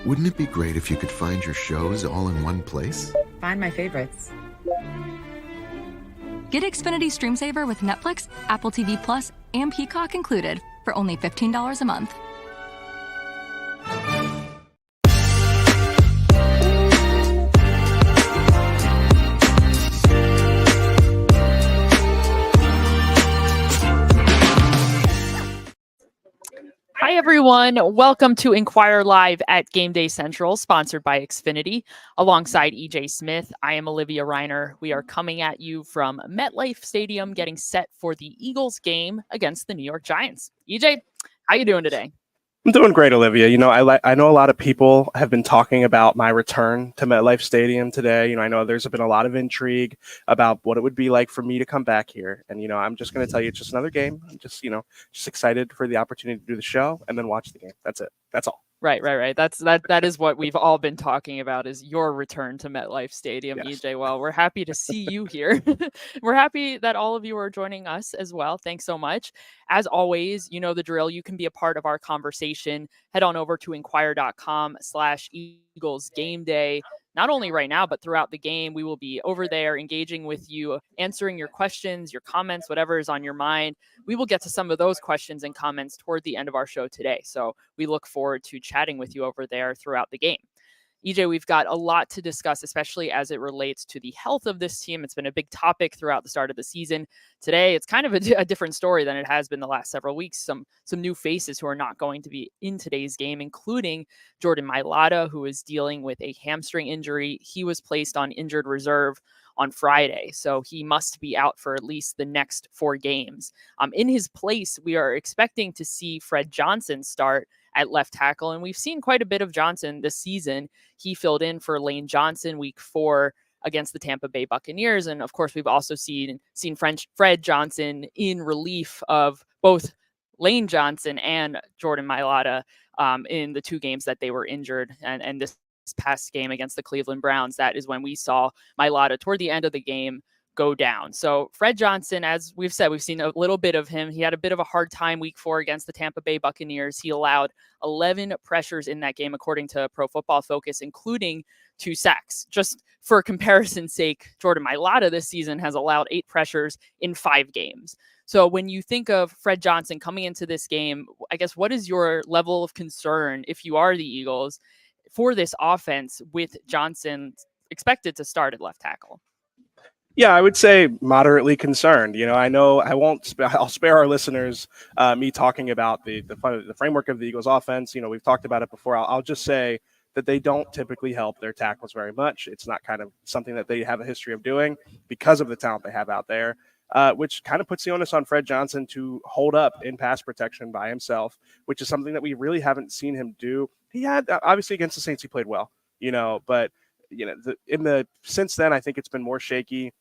Wouldn't it be great if you could find your shows all in one place? Find my favorites. Get Xfinity Stream Saver with Netflix, Apple TV Plus, and Peacock included for only $15 a month. Hi, everyone. Welcome to Inquirer Live at Gameday Central, sponsored by Xfinity. Alongside EJ Smith, I am Olivia Reiner. We are coming at you from MetLife Stadium, getting set for the Eagles game against the New York Giants. EJ, how you doing today? I'm doing great, Olivia. I know a lot of people have been talking about my return to MetLife Stadium today. I know there's been a lot of intrigue about what it would be like for me to come back here. And, I'm just going to tell you it's just another game. I'm just excited for the opportunity to do the show and then watch the game. That's it. That's all. Right. That is what we've all been talking about, is your return to MetLife Stadium, yes. EJ. Well, we're happy to see you here. We're happy that all of you are joining us as well. Thanks so much. As always, you know the drill. You can be a part of our conversation. Head on over to inquirer.com/Eagles Game Day. Not only right now, but throughout the game, we will be over there engaging with you, answering your questions, your comments, whatever is on your mind. We will get to some of those questions and comments toward the end of our show today. So we look forward to chatting with you over there throughout the game. EJ, we've got a lot to discuss, especially as it relates to the health of this team. It's been a big topic throughout the start of the season. Today, it's kind of a different story than it has been the last several weeks. Some new faces who are not going to be in today's game, including Jordan Mailata, who is dealing with a hamstring injury. He was placed on injured reserve on Friday, so he must be out for at least the next 4 games. In his place, we are expecting to see Fred Johnson start at left tackle, and we've seen quite a bit of Johnson this season. He filled in for Lane Johnson week 4 against the Tampa Bay Buccaneers, and of course, we've also seen Fred Johnson in relief of both Lane Johnson and Jordan Mailata in the 2 games that they were injured, and this past game against the Cleveland Browns, that is when we saw Mailata toward the end of the game go down. So Fred Johnson, as we've said, we've seen a little bit of him. He had a bit of a hard time week 4 against the Tampa Bay Buccaneers. He allowed 11 pressures in that game, according to Pro Football Focus, including 2 sacks. Just for comparison's sake, Jordan Mailata this season has allowed 8 pressures in 5 games. So when you think of Fred Johnson coming into this game, I guess, what is your level of concern, if you are the Eagles, for this offense with Johnson expected to start at left tackle? Yeah, I would say moderately concerned. I know I'll spare our listeners me talking about the framework of the Eagles offense. We've talked about it before. I'll just say that they don't typically help their tackles very much. It's not kind of something that they have a history of doing because of the talent they have out there, which kind of puts the onus on Fred Johnson to hold up in pass protection by himself, which is something that we really haven't seen him do. He had, obviously against the Saints, he played well, but since then, I think it's been more shaky.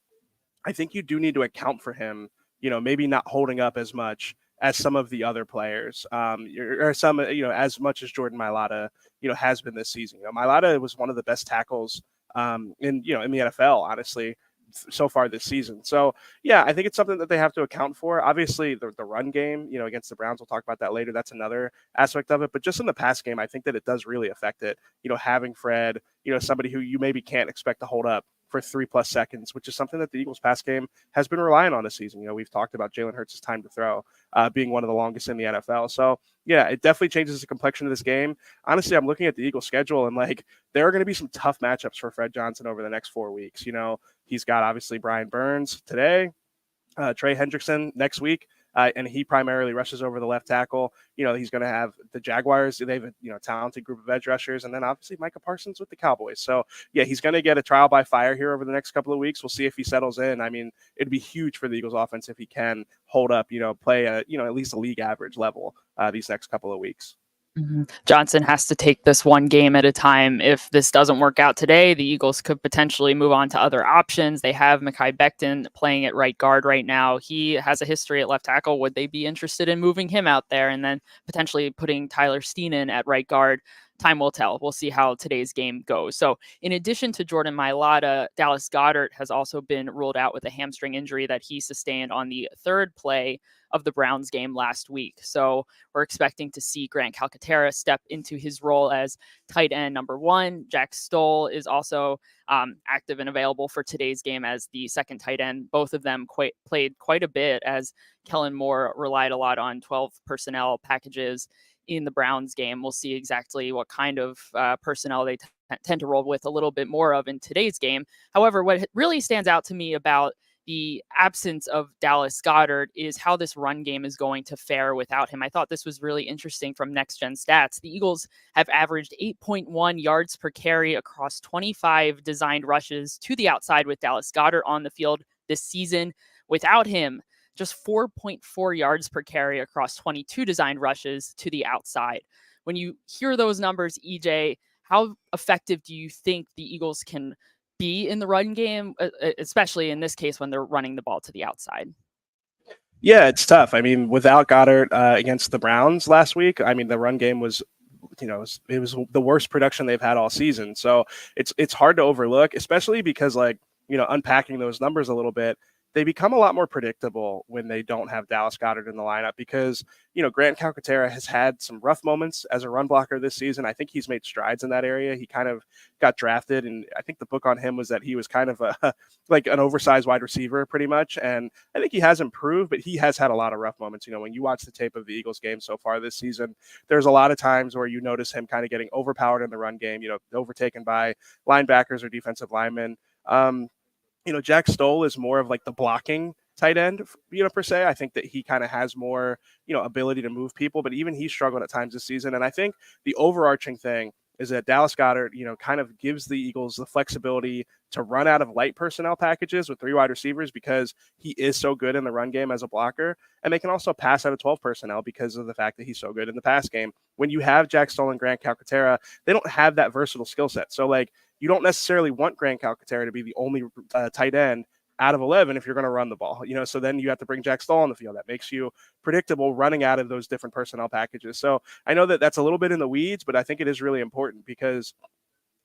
I think you do need to account for him, maybe not holding up as much as some of the other players, or some, as much as Jordan Mailata, has been this season. Mailata was one of the best tackles in the NFL, honestly, so far this season. So, yeah, I think it's something that they have to account for. Obviously, the run game, against the Browns, we'll talk about that later. That's another aspect of it. But just in the pass game, I think that it does really affect it. Having Fred, somebody who you maybe can't expect to hold up for 3+ seconds, which is something that the Eagles pass game has been relying on this season. We've talked about Jalen Hurts' time to throw being one of the longest in the NFL. So, yeah, it definitely changes the complexion of this game. Honestly, I'm looking at the Eagles schedule, and there are going to be some tough matchups for Fred Johnson over the next 4 weeks. He's got obviously Brian Burns today, Trey Hendrickson next week. And he primarily rushes over the left tackle. He's going to have the Jaguars. They have a talented group of edge rushers, and then obviously Micah Parsons with the Cowboys. So yeah, he's going to get a trial by fire here over the next couple of weeks. We'll see if he settles in. I mean, it'd be huge for the Eagles offense if he can hold up, play at least a league average level these next couple of weeks. Mm-hmm. Johnson has to take this one game at a time. If this doesn't work out today, the Eagles could potentially move on to other options. They have Mekhi Becton playing at right guard right now. He has a history at left tackle. Would they be interested in moving him out there and then potentially putting Tyler Steen in at right guard? time will tell. We'll see how today's game goes. So in addition to Jordan Mailata, Dallas Goedert has also been ruled out with a hamstring injury that he sustained on the third play of the Browns game last week. So we're expecting to see Grant Calcaterra step into his role as tight end number 1. Jack Stoll is also active and available for today's game as the second tight end. Both of them played quite a bit, as Kellen Moore relied a lot on 12 personnel packages in the Browns game. We'll see exactly what kind of personnel they tend to roll with a little bit more of in today's game. However, what really stands out to me about the absence of Dallas Goedert is how this run game is going to fare without him. I thought this was really interesting from Next Gen Stats. The Eagles have averaged 8.1 yards per carry across 25 designed rushes to the outside with Dallas Goedert on the field this season. Without him, just 4.4 yards per carry across 22 designed rushes to the outside. When you hear those numbers, EJ, how effective do you think the Eagles can be in the run game, especially in this case when they're running the ball to the outside? Yeah, it's tough. I mean, without Goddard against the Browns last week, I mean, the run game was, it was the worst production they've had all season. So it's hard to overlook, especially because, like, unpacking those numbers a little bit, they become a lot more predictable when they don't have Dallas Goedert in the lineup because, Grant Calcaterra has had some rough moments as a run blocker this season. I think he's made strides in that area. He kind of got drafted, and I think the book on him was that he was kind of like an oversized wide receiver pretty much. And I think he has improved, but he has had a lot of rough moments. When you watch the tape of the Eagles game so far this season, there's a lot of times where you notice him kind of getting overpowered in the run game, overtaken by linebackers or defensive linemen. Jack Stoll is more of like the blocking tight end, per se. I think that he kind of has more, ability to move people, but even he struggled at times this season. And I think the overarching thing is that Dallas Goedert, kind of gives the Eagles the flexibility to run out of light personnel packages with 3 wide receivers because he is so good in the run game as a blocker. And they can also pass out of 12 personnel because of the fact that he's so good in the pass game. When you have Jack Stoll and Grant Calcaterra, they don't have that versatile skill set. So, like, you don't necessarily want Grant Calcaterra to be the only tight end out of 11 if you're going to run the ball, so then you have to bring Jack Stoll on the field. That makes you predictable running out of those different personnel packages. So I know that that's a little bit in the weeds, but I think it is really important because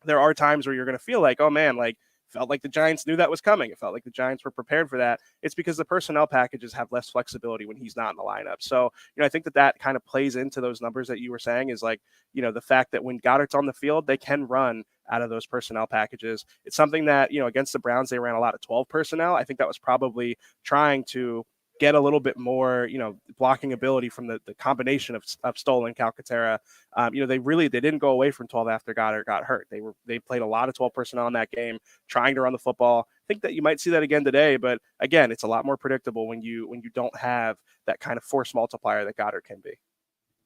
there are times where you're going to feel like, oh man, like, felt like the Giants knew that was coming. It felt like the Giants were prepared for that. It's because the personnel packages have less flexibility when he's not in the lineup. So, I think that kind of plays into those numbers that you were saying is like, the fact that when Goddard's on the field, they can run out of those personnel packages. It's something that, against the Browns, they ran a lot of 12 personnel. I think that was probably trying to get a little bit more, blocking ability from the combination of Stoll and Calcaterra. They didn't go away from 12 after Goddard got hurt. They played a lot of 12 personnel in that game, trying to run the football. I think that you might see that again today, but again, it's a lot more predictable when you don't have that kind of force multiplier that Goddard can be.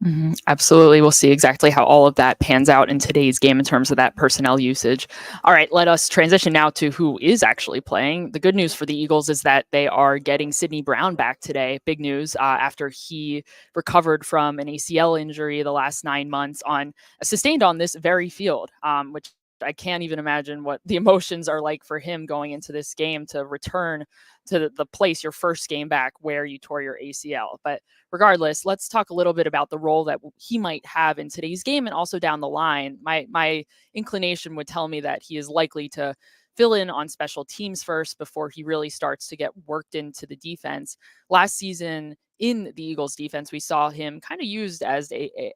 Mm-hmm. Absolutely. We'll see exactly how all of that pans out in today's game in terms of that personnel usage. All right, let us transition now to who is actually playing. The good news for the Eagles is that they are getting Sidney Brown back today. Big news after he recovered from an ACL injury the last 9 months sustained on this very field, which I can't even imagine what the emotions are like for him going into this game to return to the place, your first game back, where you tore your ACL. But regardless, let's talk a little bit about the role that he might have in today's game and also down the line. My inclination would tell me that he is likely to fill in on special teams first before he really starts to get worked into the defense. Last season in the Eagles defense, we saw him kind of used as a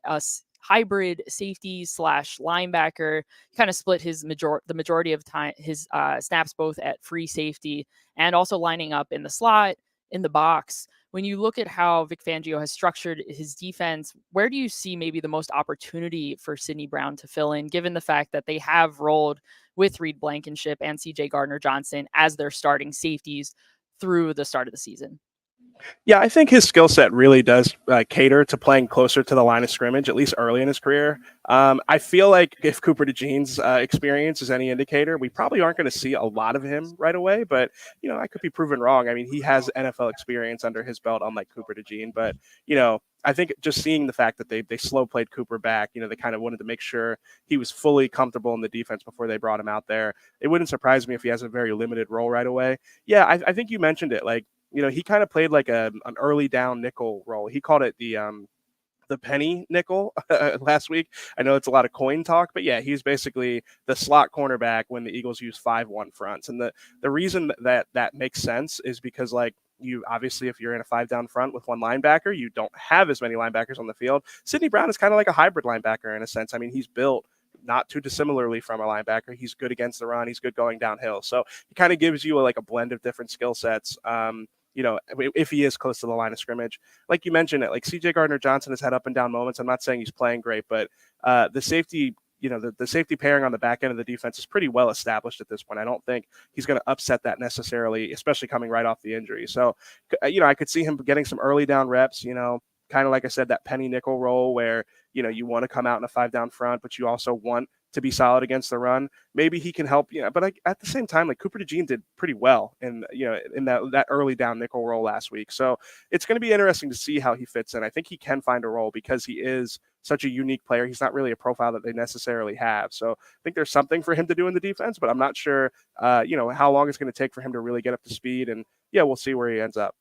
hybrid safety / linebacker. Kind of split the majority of time his snaps both at free safety and also lining up in the slot, in the box. When you look at how Vic Fangio has structured his defense, where do you see maybe the most opportunity for Sidney Brown to fill in, given the fact that they have rolled with Reed Blankenship and CJ Gardner-Johnson as their starting safeties through the start of the season? Yeah, I think his skill set really does cater to playing closer to the line of scrimmage, at least early in his career. I feel like if Cooper DeJean's experience is any indicator, we probably aren't going to see a lot of him right away, but, I could be proven wrong. I mean, he has NFL experience under his belt, unlike Cooper DeJean, but, I think just seeing the fact that they slow played Cooper back, they kind of wanted to make sure he was fully comfortable in the defense before they brought him out there. It wouldn't surprise me if he has a very limited role right away. Yeah, I think you mentioned it. Like, he kind of played like an early down nickel role. He called it the the penny nickel last week. I know it's a lot of coin talk, but yeah, he's basically the slot cornerback when the Eagles use 5-1 fronts. And the reason that makes sense is because, like, you obviously, if you're in a 5-down front with one linebacker, you don't have as many linebackers on the field. Sidney Brown is kind of like a hybrid linebacker in a sense. I mean, he's built not too dissimilarly from a linebacker. He's good against the run. He's good going downhill. So he kind of gives you like a blend of different skill sets. If he is close to the line of scrimmage, like you mentioned it, like CJ Gardner-Johnson has had up and down moments. I'm not saying he's playing great, but the safety, the safety pairing on the back end of the defense is pretty well established at this point. I don't think he's going to upset that necessarily, especially coming right off the injury. So, I could see him getting some early down reps, kind of like I said, that penny nickel role where, you want to come out in a 5-down front, but you also want to be solid against the run. Maybe he can help, but at the same time, like Cooper DeJean did pretty well in that early down nickel role last week. So it's going to be interesting to see how he fits in. I think he can find a role because he is such a unique player. He's not really a profile that they necessarily have. So I think there's something for him to do in the defense, but I'm not sure, how long it's going to take for him to really get up to speed. And yeah, we'll see where he ends up.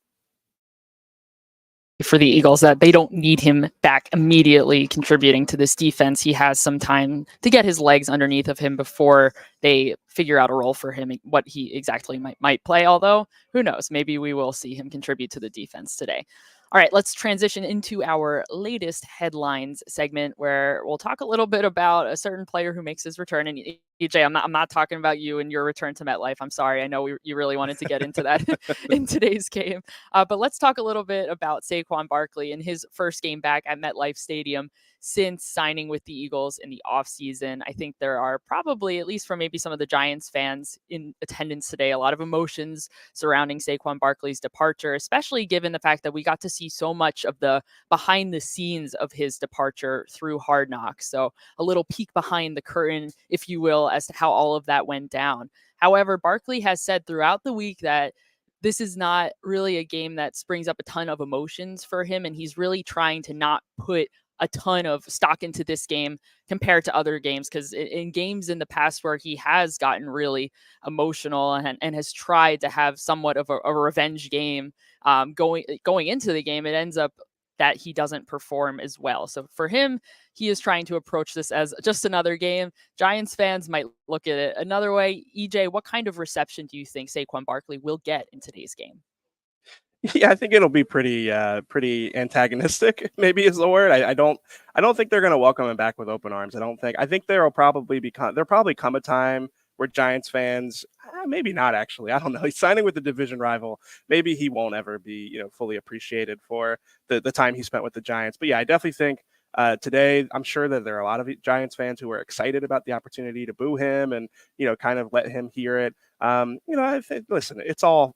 For the Eagles, that they don't need him back immediately contributing to this defense. He has some time to get his legs underneath of him before they figure out a role for him, what he exactly might play. Although, who knows, maybe we will see him contribute to the defense today. All right, let's transition into our latest headlines segment where we'll talk a little bit about a certain player who makes his return. And EJ, I'm not talking about you and your return to MetLife. I'm sorry. I know you really wanted to get into that in today's game. But let's talk a little bit about Saquon Barkley and his first game back at MetLife Stadium since signing with the Eagles in the offseason. I think there are probably, at least for maybe some of the Giants fans in attendance today, a lot of emotions surrounding Saquon Barkley's departure, especially given the fact that we got to see so much of the behind the scenes of his departure through Hard Knocks. So a little peek behind the curtain, if you will, as to how all of that went down. However, Barkley has said throughout the week that this is not really a game that springs up a ton of emotions for him, and he's really trying to not put a ton of stock into this game compared to other games, because in games in the past where he has gotten really emotional and has tried to have somewhat of a revenge game going into the game, it ends up that he doesn't perform as well. So for him, he is trying to approach this as just another game. Giants fans might look at it another way. EJ, what kind of reception do you think Saquon Barkley will get in today's game? Yeah, I think it'll be pretty antagonistic, maybe is the word. I don't think they're going to welcome him back with open arms. I think there'll probably come a time where Giants fans, maybe not actually, I don't know. He's signing with the division rival. Maybe he won't ever be, fully appreciated for the time he spent with the Giants. But yeah, I definitely think today, I'm sure that there are a lot of Giants fans who are excited about the opportunity to boo him and, kind of let him hear it. I think, listen, it's all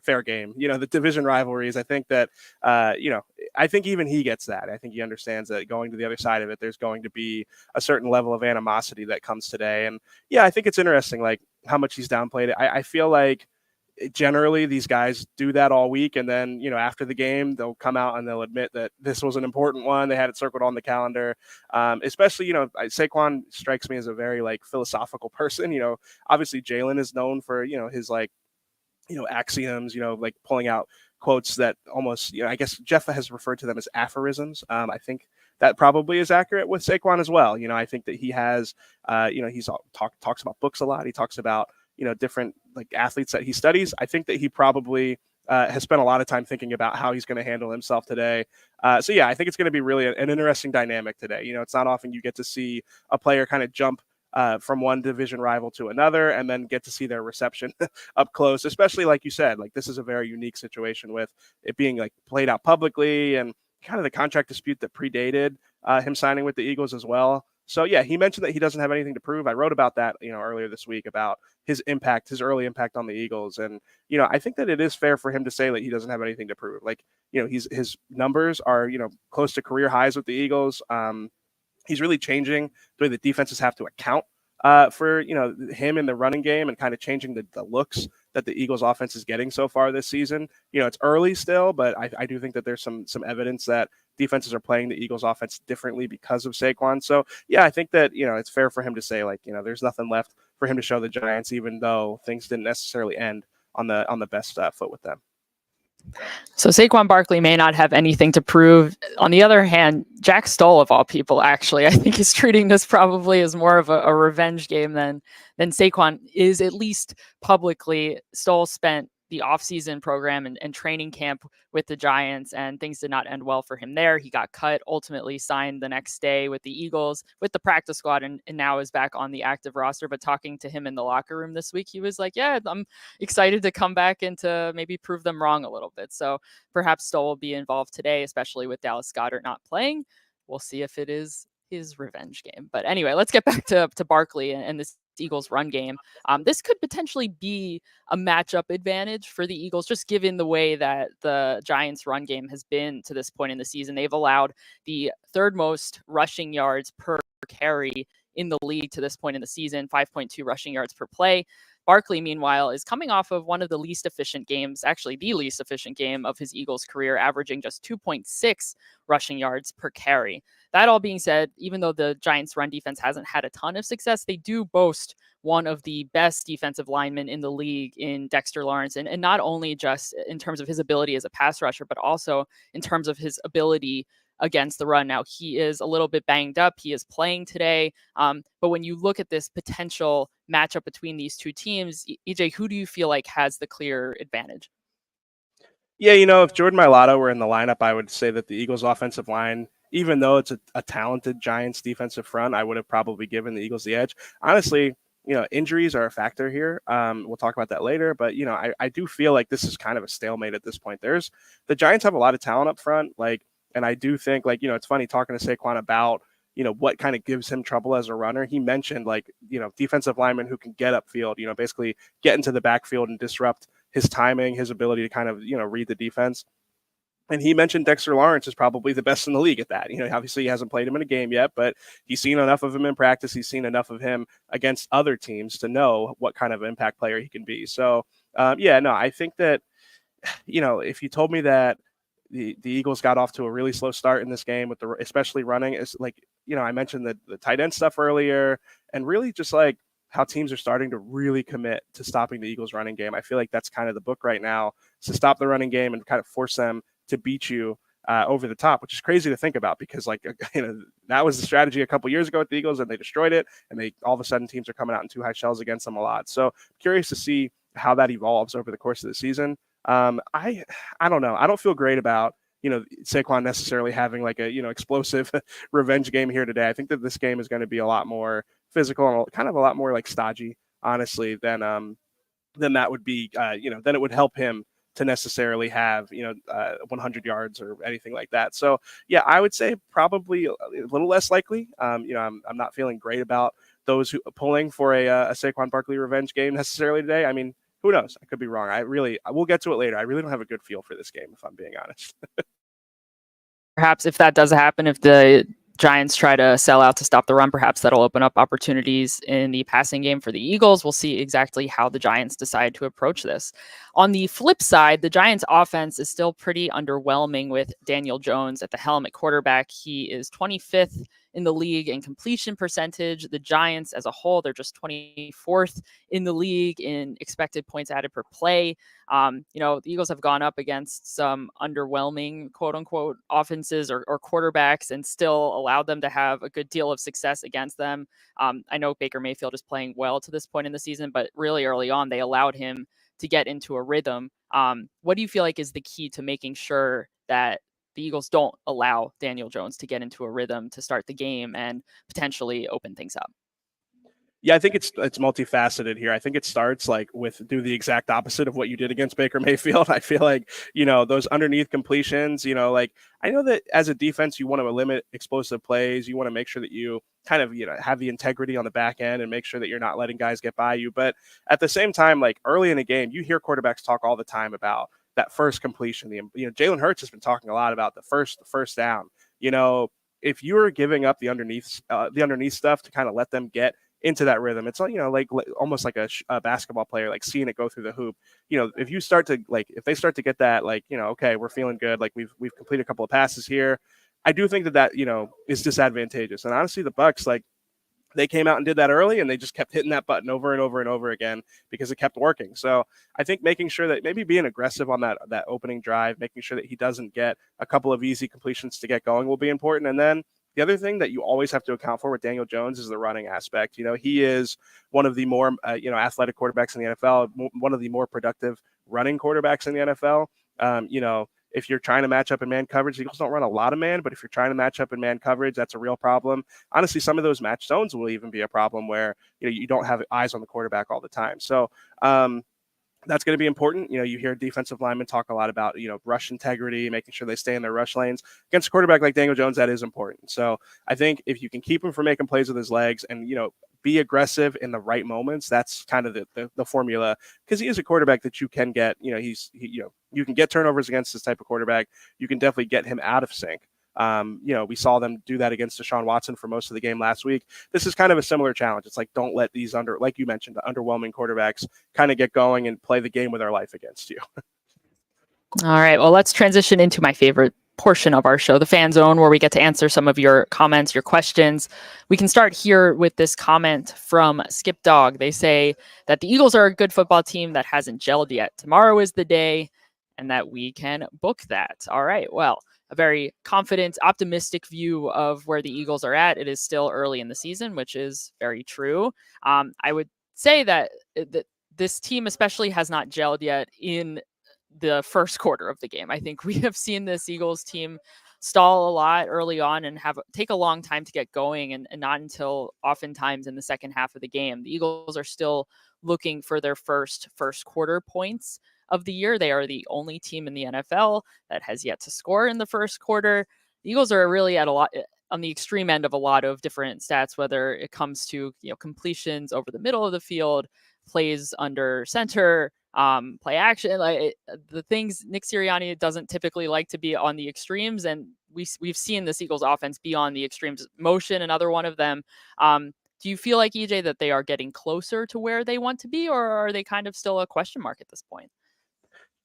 fair game. The division rivalries. I think that, I think even he gets that. I think he understands that going to the other side of it, there's going to be a certain level of animosity that comes today. And yeah, I think it's interesting, like how much he's downplayed it. I feel like generally these guys do that all week, and then after the game they'll come out and they'll admit that this was an important one. They had it circled on the calendar. Especially Saquon strikes me as a very philosophical person. Obviously Jalen is known for his axioms, like pulling out quotes that almost I guess Jeff has referred to them as aphorisms. I think that probably is accurate with Saquon as well. I think that he has he's talks about books a lot. He talks about different athletes that he studies. I think that he probably has spent a lot of time thinking about how he's going to handle himself today. So yeah, I think it's going to be really an interesting dynamic today. It's not often you get to see a player kind of jump from one division rival to another and then get to see their reception up close, especially like you said, this is a very unique situation with it being played out publicly and kind of the contract dispute that predated him signing with the Eagles as well. So yeah, he mentioned that he doesn't have anything to prove. I wrote about that, earlier this week about his early impact on the Eagles. And, I think that it is fair for him to say that he doesn't have anything to prove. His numbers are, close to career highs with the Eagles. He's really changing the way the defenses have to account for, him in the running game and kind of changing the looks that the Eagles offense is getting so far this season. It's early still, but I do think that there's some evidence that defenses are playing the Eagles offense differently because of Saquon. So yeah, I think that, it's fair for him to say there's nothing left for him to show the Giants, even though things didn't necessarily end on the best foot with them. So Saquon Barkley may not have anything to prove. On the other hand, Jack Stoll, of all people, actually, I think is treating this probably as more of a revenge game than Saquon is, at least publicly. Stoll spent the offseason program and training camp with the Giants, and things did not end well for him there. He got cut, ultimately signed the next day with the Eagles, with the practice squad, and now is back on the active roster. But talking to him in the locker room this week, he was like, yeah, I'm excited to come back and to maybe prove them wrong a little bit. So perhaps Stoll will be involved today, especially with Dallas Goedert not playing. We'll see if it is his revenge game. But anyway, let's get back to Barkley and this Eagles run game. This could potentially be a matchup advantage for the Eagles, just given the way that the Giants run game has been to this point in the season. They've allowed the third most rushing yards per carry in the league to this point in the season, 5.2 rushing yards per play. Barkley, meanwhile, is coming off of one of the least efficient games, actually the least efficient game of his Eagles career, averaging just 2.6 rushing yards per carry. That all being said, even though the Giants' run defense hasn't had a ton of success, they do boast one of the best defensive linemen in the league in Dexter Lawrence. And not only just in terms of his ability as a pass rusher, but also in terms of his ability against the run. Now, he is a little bit banged up. He is playing today. But when you look at this potential matchup between these two teams, EJ, who do you feel like has the clear advantage? Yeah, if Jordan Mailata were in the lineup, I would say that the Eagles offensive line, even though it's a talented Giants defensive front, I would have probably given the Eagles the edge. Honestly, injuries are a factor here. We'll talk about that later, but I do feel like this is kind of a stalemate at this point. The Giants have a lot of talent up front, and I do think it's funny talking to Saquon about what kind of gives him trouble as a runner. He mentioned defensive linemen who can get upfield, basically get into the backfield and disrupt his timing, his ability to kind of read the defense. And he mentioned Dexter Lawrence is probably the best in the league at that. Obviously he hasn't played him in a game yet, but he's seen enough of him in practice. He's seen enough of him against other teams to know what kind of impact player he can be. So I think that if you told me that the Eagles got off to a really slow start in this game with especially running, is I mentioned the tight end stuff earlier, and really just how teams are starting to really commit to stopping the Eagles running game. I feel like that's kind of the book right now, is to stop the running game and kind of force them to beat you over the top, which is crazy to think about because that was the strategy a couple years ago with the Eagles and they destroyed it. And all of a sudden teams are coming out in too high shells against them a lot. So curious to see how that evolves over the course of the season. I don't know. I don't feel great about, Saquon necessarily having explosive revenge game here today. I think that this game is going to be a lot more physical and kind of a lot more stodgy, honestly, than that would be, then it would help him to necessarily have 100 yards or anything like that. So yeah, I would say probably a little less likely. I'm not feeling great about those who pulling for a Saquon Barkley revenge game necessarily today. I mean, who knows? I could be wrong. We'll get to it later. I really don't have a good feel for this game, if I'm being honest. Perhaps if that does happen, if the Giants try to sell out to stop the run, perhaps that'll open up opportunities in the passing game for the Eagles. We'll see exactly how the Giants decide to approach this. On the flip side, the Giants offense is still pretty underwhelming with Daniel Jones at the helm at quarterback. He is 25th in the league in completion percentage. The Giants as a whole, they're just 24th in the league in expected points added per play. The Eagles have gone up against some underwhelming, quote unquote, offenses or quarterbacks and still allowed them to have a good deal of success against them. I know Baker Mayfield is playing well to this point in the season, but really early on, they allowed him to get into a rhythm. What do you feel like is the key to making sure that the Eagles don't allow Daniel Jones to get into a rhythm to start the game and potentially open things up? Yeah, I think it's multifaceted here. I think it starts with do the exact opposite of what you did against Baker Mayfield. I feel like, those underneath completions, I know that as a defense, you want to limit explosive plays. You want to make sure that you kind of, have the integrity on the back end and make sure that you're not letting guys get by you. But at the same time, early in a game, you hear quarterbacks talk all the time about that first completion. Jalen Hurts has been talking a lot about the first down. If you're giving up the underneath stuff to kind of let them get into that rhythm, it's almost like a basketball player, seeing it go through the hoop. If you start to if they start to get that, okay, we're feeling good, we've completed a couple of passes here. I do think that is disadvantageous. And honestly, the Bucs, they came out and did that early, and they just kept hitting that button over and over and over again because it kept working. So I think making sure that maybe being aggressive on that opening drive, making sure that he doesn't get a couple of easy completions to get going will be important. And then the other thing that you always have to account for with Daniel Jones is the running aspect. He is one of the more athletic quarterbacks in the NFL, one of the more productive running quarterbacks in the NFL. If you're trying to match up in man coverage, the Eagles don't run a lot of man, but if you're trying to match up in man coverage, that's a real problem. Honestly, some of those match zones will even be a problem where you don't have eyes on the quarterback all the time. So that's going to be important. You hear defensive linemen talk a lot about, rush integrity, making sure they stay in their rush lanes. Against a quarterback like Daniel Jones, that is important. So I think if you can keep him from making plays with his legs and, be aggressive in the right moments, that's kind of the formula, because he is a quarterback that you can get, you can get turnovers against this type of quarterback. You can definitely get him out of sync. We saw them do that against Deshaun Watson for most of the game last week. This is kind of a similar challenge. It's like, don't let these like you mentioned, the underwhelming quarterbacks kind of get going and play the game with their life against you. All right. Well, let's transition into my favorite portion of our show, the fan zone, where we get to answer some of your comments, your questions. We can start here with this comment from Skip Dog. They say that the Eagles are a good football team that hasn't gelled yet. Tomorrow is the day, and that we can book that. All right. Well, a very confident, optimistic view of where the Eagles are at. It is still early in the season, which is very true. I would say that this team especially has not gelled yet in the first quarter of the game. I think we have seen this Eagles team stall a lot early on and take a long time to get going, and not until oftentimes in the second half of the game. The Eagles are still looking for their first quarter points of the year. They are the only team in the NFL that has yet to score in the first quarter. The Eagles are really at a lot on the extreme end of a lot of different stats, whether it comes to completions over the middle of the field, plays under center, play action, the things Nick Sirianni doesn't typically like to be on the extremes, and we've seen this Eagles offense be on the extremes. Motion, another one of them. Do you feel like, EJ, that they are getting closer to where they want to be, or are they kind of still a question mark at this point?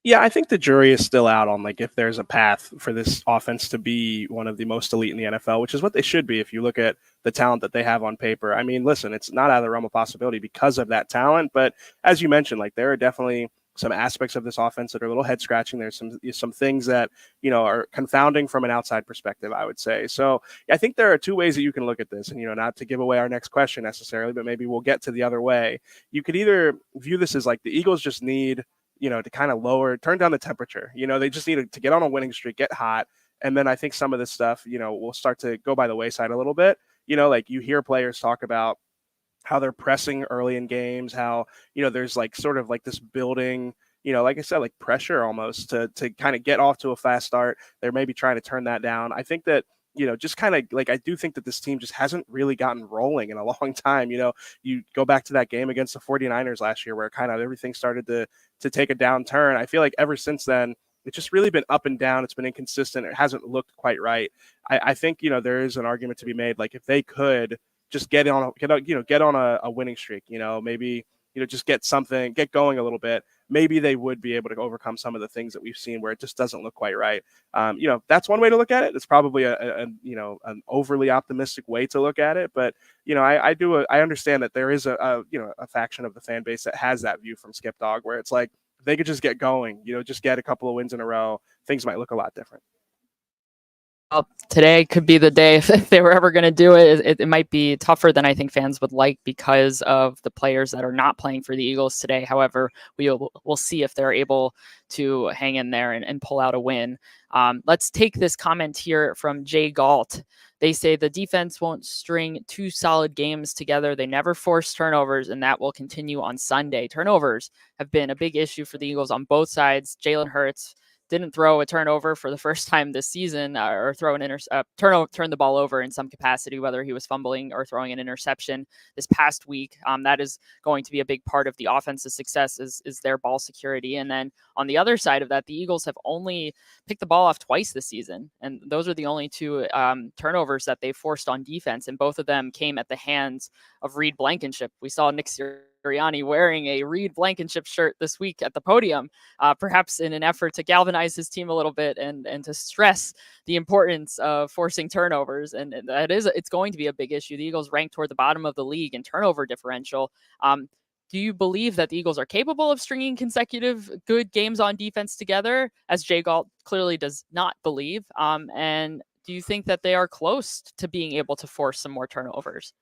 Yeah, I think the jury is still out on if there's a path for this offense to be one of the most elite in the NFL, which is what they should be if you look at the talent that they have on paper. I mean, listen, it's not out of the realm of possibility because of that talent, but as you mentioned, there are definitely some aspects of this offense that are a little head scratching. There's some things that are confounding from an outside perspective, I would say. So I think there are two ways that you can look at this, and not to give away our next question necessarily, but maybe we'll get to the other way. You could either view this as the Eagles just need to kind of turn down the temperature. They just need to get on a winning streak, get hot. And then I think some of this stuff, will start to go by the wayside a little bit. You hear players talk about how they're pressing early in games, how, there's sort of this building, like I said, pressure almost to kind of get off to a fast start. They're maybe trying to turn that down. I think that, just kind of I do think that this team just hasn't really gotten rolling in a long time. You go back to that game against the 49ers last year where kind of everything started to take a downturn. I feel like ever since then, it's just really been up and down. It's been inconsistent. It hasn't looked quite right. I think, there is an argument to be made. If they could just get on a winning streak, maybe, just get going a little bit, maybe they would be able to overcome some of the things that we've seen where it just doesn't look quite right. That's one way to look at it. It's probably an overly optimistic way to look at it, but I understand that there is a faction of the fan base that has that view from Skip Dog, where it's if they could just get going, just get a couple of wins in a row, things might look a lot different. Well, today could be the day if they were ever going to do it. It might be tougher than I think fans would like because of the players that are not playing for the Eagles today. However, we'll see if they're able to hang in there and pull out a win. Let's take this comment here from Jay Galt. They say the defense won't string two solid games together. They never force turnovers, and that will continue on Sunday. Turnovers have been a big issue for the Eagles on both sides. Jalen Hurts didn't throw a turnover for the first time this season, or turn the ball over in some capacity, whether he was fumbling or throwing an interception this past week. That is going to be a big part of the offense's success is their ball security. And then on the other side of that, the Eagles have only picked the ball off twice this season, and those are the only two turnovers that they forced on defense, and both of them came at the hands of Reed Blankenship. We saw Nick Sirianni wearing a Reed Blankenship shirt this week at the podium, perhaps in an effort to galvanize his team a little bit and to stress the importance of forcing turnovers. And it's going to be a big issue. The Eagles ranked toward the bottom of the league in turnover differential. Do you believe that the Eagles are capable of stringing consecutive good games on defense together, as Jay Galt clearly does not believe? And do you think that they are close to being able to force some more turnovers?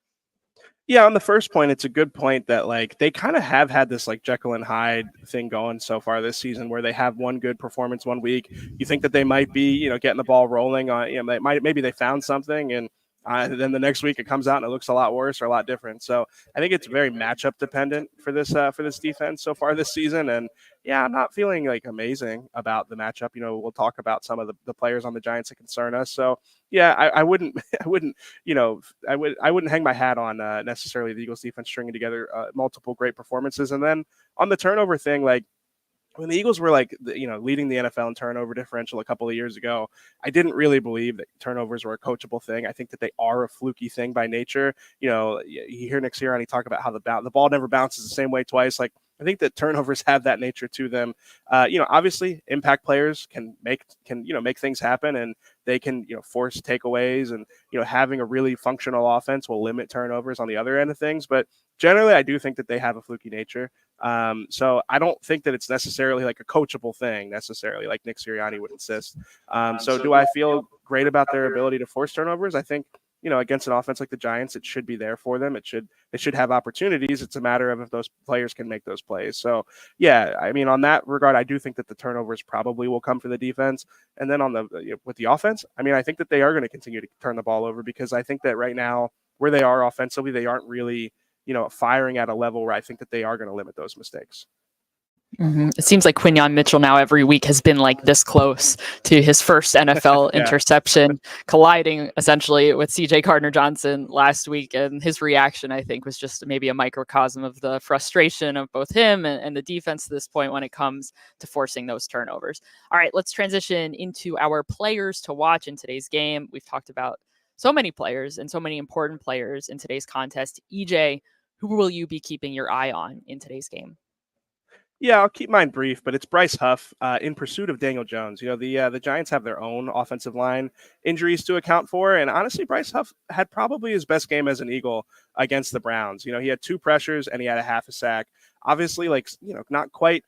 Yeah, on the first point, it's a good point that like they kind of have had this like Jekyll and Hyde thing going so far this season, where they have one good performance one week. You think that they might be, getting the ball rolling on, maybe they found something, and then the next week it comes out and it looks a lot worse or a lot different. So I think it's very matchup dependent for this defense so far this season. And yeah, I'm not feeling like amazing about the matchup. We'll talk about some of the players on the Giants that concern us. So yeah, I wouldn't I wouldn't hang my hat on necessarily the Eagles defense stringing together multiple great performances. And then on the turnover thing, like when the Eagles were like, leading the NFL in turnover differential a couple of years ago, I didn't really believe that turnovers were a coachable thing. I think that they are a fluky thing by nature. You hear Nick Sirianni talk about how the ball never bounces the same way twice. Like, I think that turnovers have that nature to them. Obviously impact players can make things happen, and they can, force takeaways, and, having a really functional offense will limit turnovers on the other end of things. But generally, I do think that they have a fluky nature. So I don't think that it's necessarily like a coachable thing necessarily, like Nick Sirianni would insist. So do I feel great about their ability to force turnovers? I think, against an offense like the Giants, it should be there for them. They should have opportunities. It's a matter of if those players can make those plays. So yeah, I mean, on that regard, I do think that the turnovers probably will come for the defense. And then with the offense, I mean, I think that they are going to continue to turn the ball over, because I think that right now where they are offensively, they aren't really, firing at a level where I think that they are going to limit those mistakes. Mm-hmm. It seems like Quinyon Mitchell now every week has been like this close to his first NFL interception, colliding essentially with CJ Gardner-Johnson last week. And his reaction, I think, was just maybe a microcosm of the frustration of both him and the defense at this point when it comes to forcing those turnovers. All right, let's transition into our players to watch in today's game. We've talked about so many players and so many important players in today's contest. EJ, who will you be keeping your eye on in today's game? Yeah, I'll keep mine brief, but it's Bryce Huff in pursuit of Daniel Jones. The Giants have their own offensive line injuries to account for, and honestly, Bryce Huff had probably his best game as an Eagle against the Browns. He had 2 pressures and he had a half a sack. Obviously, not quite,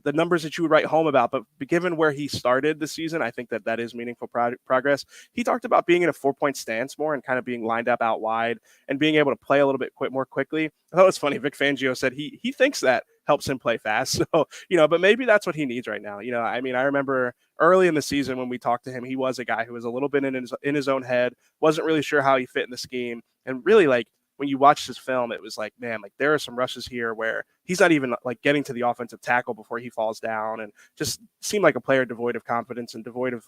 the numbers that you would write home about, but given where he started the season, I think that is meaningful progress. He talked about being in a 4-point stance more and kind of being lined up out wide and being able to play a little bit more quickly. I thought it was funny. Vic Fangio said he thinks that helps him play fast. So, but maybe that's what he needs right now. I mean, I remember early in the season when we talked to him, he was a guy who was a little bit in his own head, wasn't really sure how he fit in the scheme. And really, like, when you watch his film, it was like, man, like there are some rushes here where he's not even like getting to the offensive tackle before he falls down, and just seemed like a player devoid of confidence and devoid of,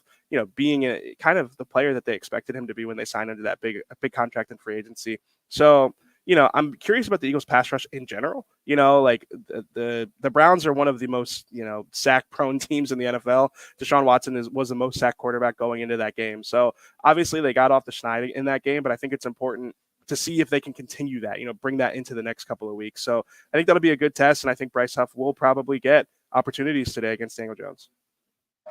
being kind of the player that they expected him to be when they signed into that big contract in free agency. So, I'm curious about the Eagles pass rush in general. Like the Browns are one of the most, sack prone teams in the NFL. Deshaun Watson was the most sacked quarterback going into that game. So obviously they got off the schneid in that game, but I think it's important to see if they can continue that, bring that into the next couple of weeks. So I think that'll be a good test. And I think Bryce Huff will probably get opportunities today against Daniel Jones.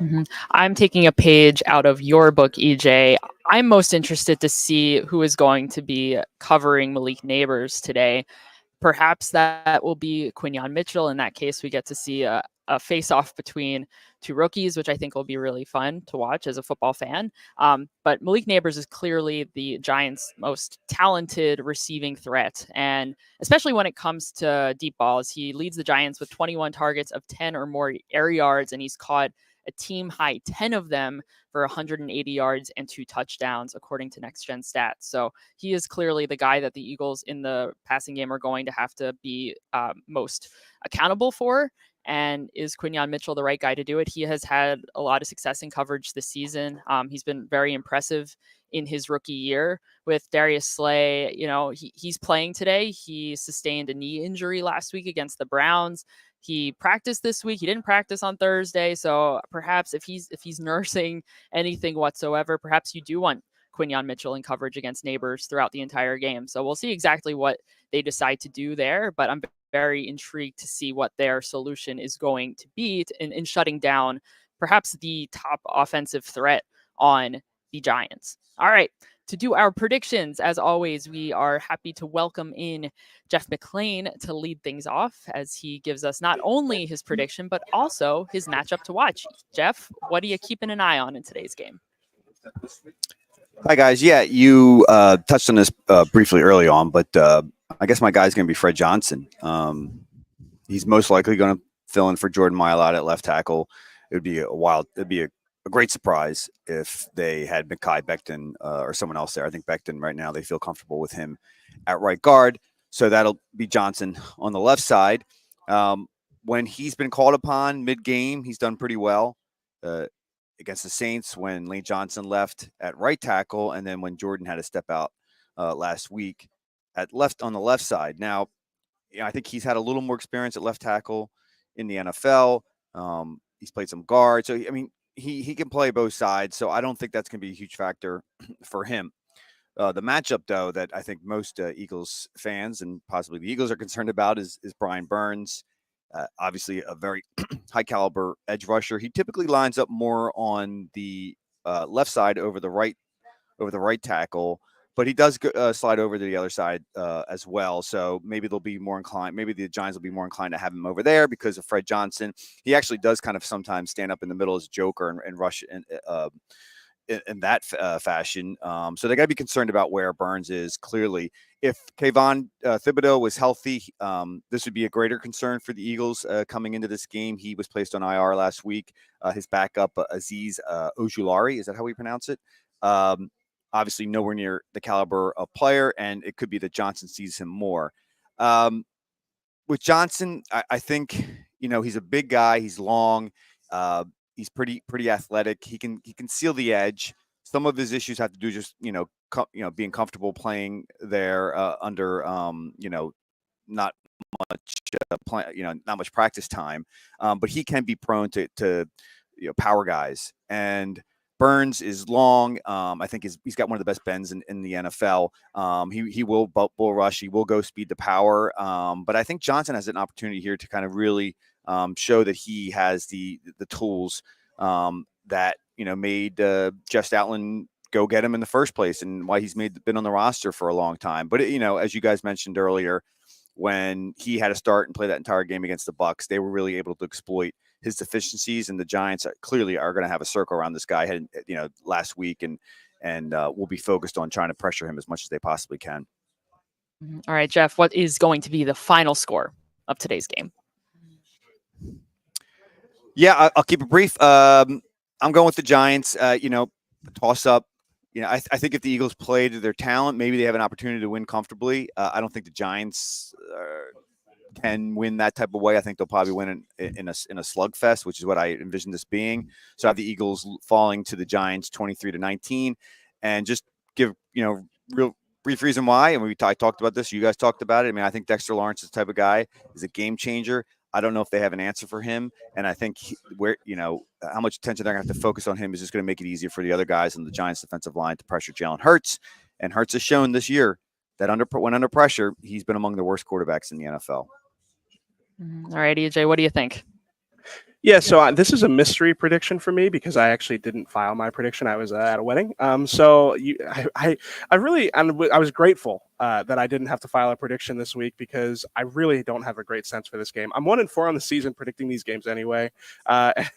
Mm-hmm. I'm taking a page out of your book, EJ. I'm most interested to see who is going to be covering Malik Neighbors today. Perhaps that will be Quinyon Mitchell. In that case, we get to see a face-off between 2 rookies, which I think will be really fun to watch as a football fan. But Malik Neighbors is clearly the Giants' most talented receiving threat. And especially when it comes to deep balls, he leads the Giants with 21 targets of 10 or more air yards, and he's caught a team high 10 of them for 180 yards and 2 touchdowns, according to Next Gen Stats. So he is clearly the guy that the Eagles in the passing game are going to have to be most accountable for. And is Quinyon Mitchell the right guy to do it? He has had a lot of success in coverage this season. He's been very impressive in his rookie year with Darius Slay. He's playing today. He sustained a knee injury last week against the Browns. He practiced this week. He didn't practice on Thursday. So perhaps if he's nursing anything whatsoever, perhaps you do want Quinyon Mitchell in coverage against Neighbors throughout the entire game. So we'll see exactly what they decide to do there. But I'm very intrigued to see what their solution is going to be in shutting down perhaps the top offensive threat on the Giants. All right. To do our predictions, as always, we are happy to welcome in Jeff McLean to lead things off as he gives us not only his prediction, but also his matchup to watch. Jeff, what are you keeping an eye on in today's game? Hi, guys. Yeah, you touched on this briefly early on, but I guess my guy's going to be Fred Johnson. He's most likely going to fill in for Jordan Mailata at left tackle. It'd be a great surprise if they had Mekhi Becton or someone else there. I think Becton right now, they feel comfortable with him at right guard. So that'll be Johnson on the left side. When he's been called upon mid-game, he's done pretty well against the Saints when Lane Johnson left at right tackle, and then when Jordan had to step out last week on the left side. Now, I think he's had a little more experience at left tackle in the NFL. He's played some guard. So, I mean, he can play both sides. So I don't think that's going to be a huge factor for him. The matchup, though, that I think most Eagles fans and possibly the Eagles are concerned about is Brian Burns. Obviously, a very high caliber edge rusher. He typically lines up more on the left side over the right tackle, but he does slide over to the other side as well. So maybe they'll be more inclined. Maybe the Giants will be more inclined to have him over there because of Fred Johnson. He actually does kind of sometimes stand up in the middle as a joker and rush in that fashion. So they got to be concerned about where Burns is. Clearly, if Kayvon Thibodeau was healthy, this would be a greater concern for the Eagles coming into this game. He was placed on IR last week. His backup, Azeez Ojulari, is that how we pronounce it? Obviously, nowhere near the caliber of player, and it could be that Johnson sees him more. With Johnson, I think he's a big guy. He's long. He's pretty athletic. He can seal the edge. Some of his issues have to do just being comfortable playing there under not much practice time. But he can be prone to power guys. And Burns is long. I think he's got one of the best bends in the NFL. He will bull rush. He will go speed to power. But I think Johnson has an opportunity here to kind of really show that he has the tools that made Jeff Stoutland go get him in the first place, and why he's been on the roster for a long time. But as you guys mentioned earlier, when he had to start and play that entire game against the Bucs, they were really able to exploit his deficiencies, and the Giants clearly are going to have a circle around this guy last week, and will be focused on trying to pressure him as much as they possibly can. All right, Jeff, what is going to be the final score of today's game? Yeah, I'll keep it brief. I'm going with the Giants. Toss up. I think if the Eagles play to their talent, maybe they have an opportunity to win comfortably. I don't think the Giants can win that type of way. I think they'll probably win in a slugfest, which is what I envision this being. So I have the Eagles falling to the Giants 23-19, and just give real brief reason why. And I talked about this. You guys talked about it. I mean, I think Dexter Lawrence is the type of guy, is a game changer. I don't know if they have an answer for him, and I think how much attention they're going to have to focus on him is just going to make it easier for the other guys in the Giants' defensive line to pressure Jalen Hurts. And Hurts has shown this year that when under pressure, he's been among the worst quarterbacks in the NFL. All right, EJ, what do you think? Yeah, so this is a mystery prediction for me because I actually didn't file my prediction. I was at a wedding. I was grateful that I didn't have to file a prediction this week because I really don't have a great sense for this game. I'm 1-4 on the season predicting these games anyway,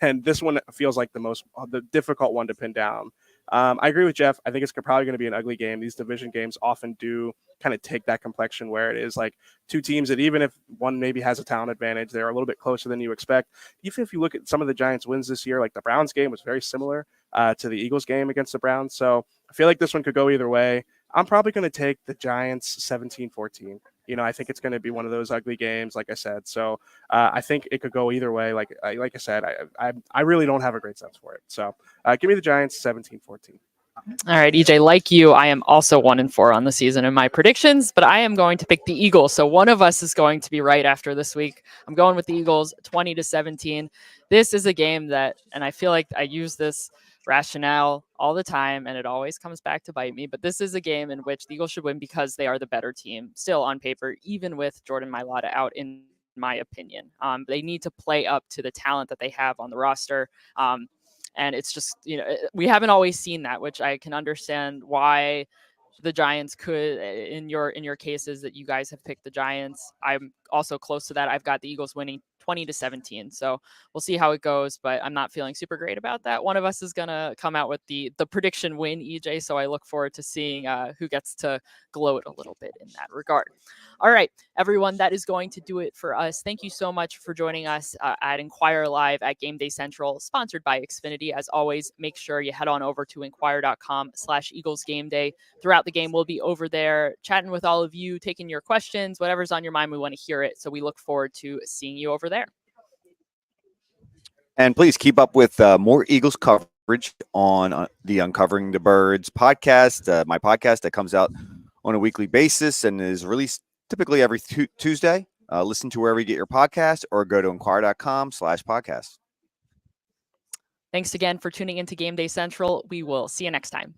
and this one feels like the difficult one to pin down. I agree with Jeff. I think it's probably going to be an ugly game. These division games often do kind of take that complexion where it is like two teams that even if one maybe has a talent advantage, they're a little bit closer than you expect. Even if you look at some of the Giants' wins this year, like the Browns game was very similar to the Eagles game against the Browns. So I feel like this one could go either way. I'm probably going to take the Giants 17-14. I think it's going to be one of those ugly games, like I said. So I think it could go either way. Like I said, I really don't have a great sense for it. So give me the Giants 17-14. All right, EJ, like you, I am also 1-4 on the season in my predictions, but I am going to pick the Eagles. So one of us is going to be right after this week. I'm going with the Eagles 20-17. This is a game that, and I feel like I use this rationale all the time, and it always comes back to bite me. But this is a game in which the Eagles should win because they are the better team, still on paper, even with Jordan Mailata out in my opinion. They need to play up to the talent that they have on the roster. And it's just, we haven't always seen that, which I can understand why the Giants could, in your cases that you guys have picked the Giants. I'm also close to that. I've got the Eagles winning 20-17. So we'll see how it goes, but I'm not feeling super great about that. One of us is going to come out with the prediction win, EJ. So I look forward to seeing who gets to gloat a little bit in that regard. All right, everyone, that is going to do it for us. Thank you so much for joining us at Inquirer Live at Gameday Central, sponsored by Xfinity. As always, make sure you head on over to inquirer.com/Eagles Game Day. Throughout the game, we'll be over there chatting with all of you, taking your questions, whatever's on your mind. We want to hear it. So we look forward to seeing you over there. And please keep up with more Eagles coverage on the Uncovering the Birds podcast, my podcast that comes out on a weekly basis and is released typically every Tuesday. Listen to wherever you get your podcast or go to inquirer.com/podcast. Thanks again for tuning into Game Day Central. We will see you next time.